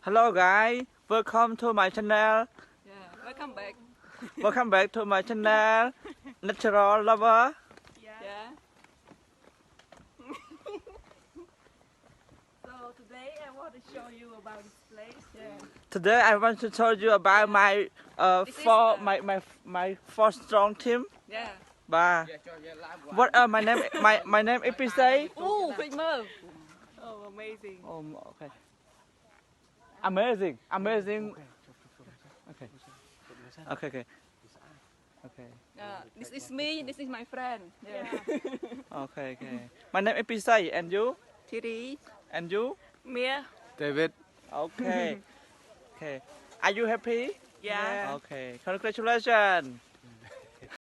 Hello guys, welcome to my channel. Yeah, welcome back. Welcome back to my channel, Natural Lover. Yeah. So today I want to show you about this place. Yeah. Today I want to tell you about my my four strong team. Yeah. Và what my name is Pisay. Oh, Figma. Oh, amazing. Oh, okay. Amazing. Okay. Okay. This is me. This is my friend. Yeah. Okay. My name is Pisay and you? Thierry. And you? Mia. David. Okay. Are you happy? Yeah. Okay. Congratulations.